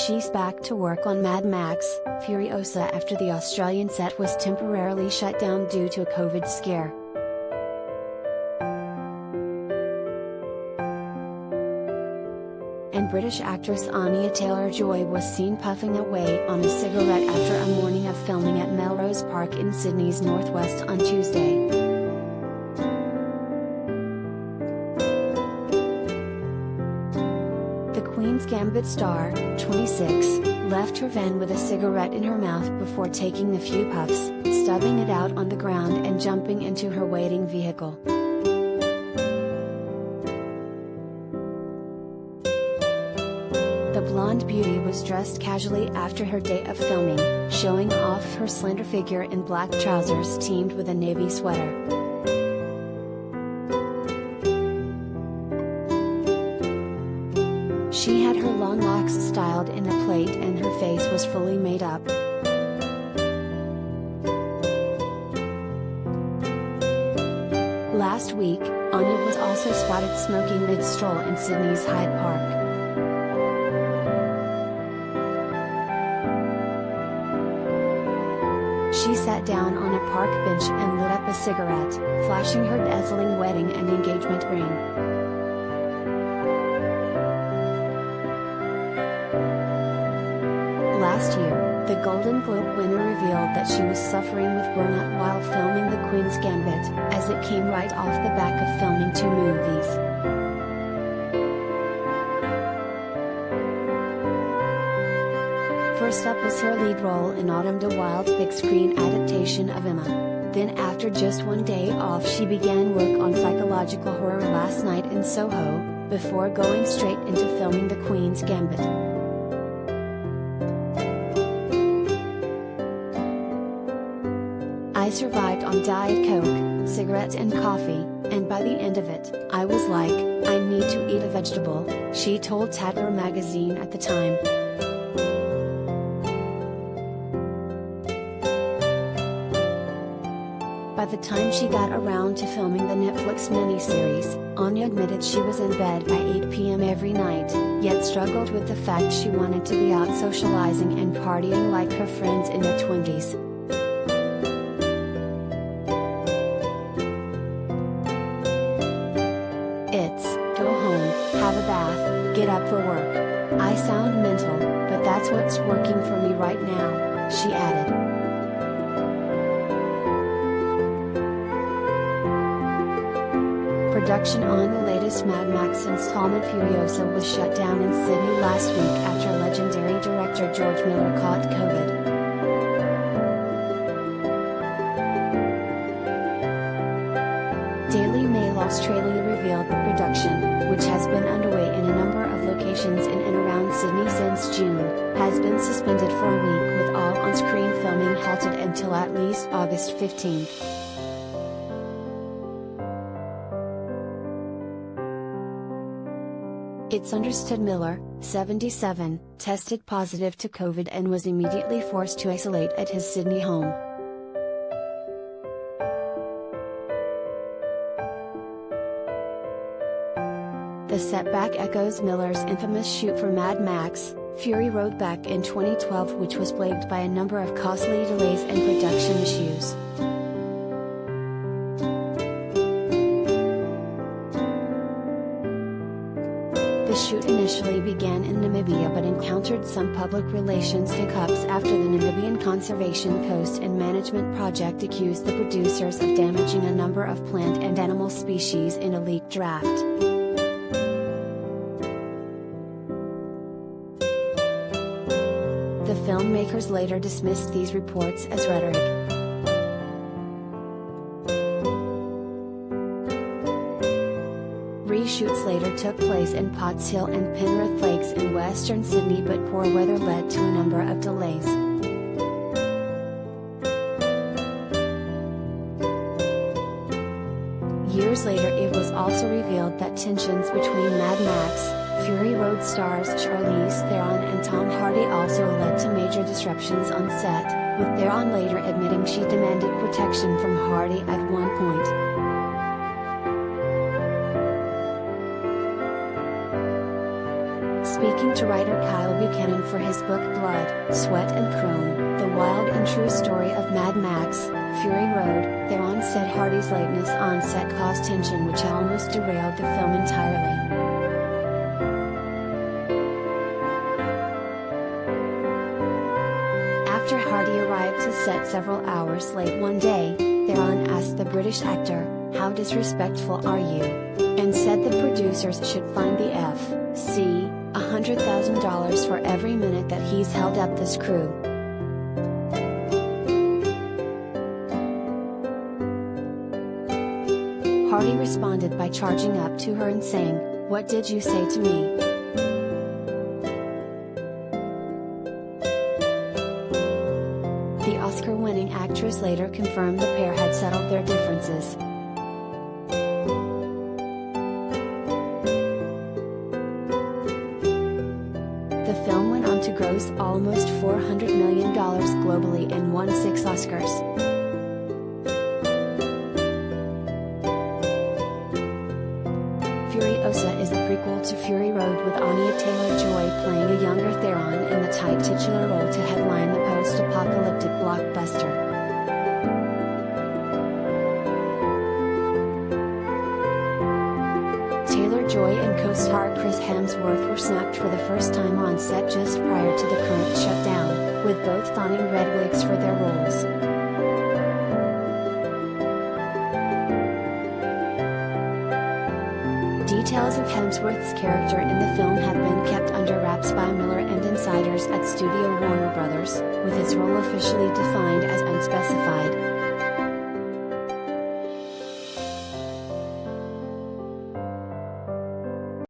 She's back to work on Mad Max, Furiosa after the Australian set was temporarily shut down due to a COVID scare. And British actress Anya Taylor-Joy was seen puffing away on a cigarette after a morning of filming at Melrose Park in Sydney's northwest on Tuesday. The Queen's Gambit star, 26, left her van with a cigarette in her mouth before taking a few puffs, stubbing it out on the ground and jumping into her waiting vehicle. The blonde beauty was dressed casually after her day of filming, showing off her slender figure in black trousers teamed with a navy sweater. She had her long locks styled in a plait and her face was fully made up. Last week, Anya was also spotted smoking mid-stroll in Sydney's Hyde Park. She sat down on a park bench and lit up a cigarette, flashing her dazzling wedding and engagement ring. Last year, the Golden Globe winner revealed that she was suffering with burnout while filming The Queen's Gambit, as it came right off the back of filming 2 movies. First up was her lead role in Autumn de Wilde's big screen adaptation of Emma. Then after just 1 day off she began work on psychological horror Last Night in Soho, before going straight into filming The Queen's Gambit. I survived on Diet Coke, cigarettes and coffee, and by the end of it, I was like, I need to eat a vegetable, she told Tatler magazine at the time. By the time she got around to filming the Netflix miniseries, Anya admitted she was in bed by 8 p.m. every night, yet struggled with the fact she wanted to be out socializing and partying like her friends in their 20s. It's, go home, have a bath, get up for work. I sound mental, but that's what's working for me right now, she added. Production on the latest Mad Max installment Furiosa was shut down in Sydney last week after legendary director George Miller caught COVID. Daily Mail Australia revealed the production, which has been underway in a number of locations in and around Sydney since June, has been suspended for a week with all on-screen filming halted until at least August 15. It's understood Miller, 77, tested positive to COVID and was immediately forced to isolate at his Sydney home. The setback echoes Miller's infamous shoot for Mad Max, Fury Road back in 2012, which was plagued by a number of costly delays and production issues. The shoot initially began in Namibia but encountered some public relations hiccups after the Namibian Conservation Coast and Management Project accused the producers of damaging a number of plant and animal species in a leaked draft. The filmmakers later dismissed these reports as rhetoric. Reshoots later took place in Potts Hill and Penrith Lakes in western Sydney, but poor weather led to a number of delays. Years later it was also revealed that tensions between Mad Max, Fury Road stars Charlize Theron and Tom Hardy also led to major disruptions on set, with Theron later admitting she demanded protection from Hardy at one point. Speaking Speaking to writer Kyle Buchanan for his book Blood, Sweat and Chrome, The Wild and True Story of Mad Max, Fury Road, their on-set Hardy's lateness on set caused tension which almost derailed the film entirely. After Hardy arrived to set several hours late one day, Theron asked the British actor, "How disrespectful are you?" and said the producers should find the F.C. $100,000 for every minute that he's held up this crew. Hardy responded by charging up to her and saying, "What did you say to me?" The Oscar-winning actress later confirmed the pair had settled their differences. The film went on to gross almost $400 million globally and won 6 Oscars. Furiosa is a prequel to Fury Road with Anya Taylor-Joy playing a younger Theron in the tight titular role to headline the post-apocalyptic blockbuster. Taylor-Joy and co-star Chris Hemsworth were snapped for the first time on set just prior to the current shutdown, with both donning red wigs for their roles. Details of Hemsworth's character in the film have been kept under wraps by Miller and insiders at Studio Warner Bros., with his role officially defined as unspecified.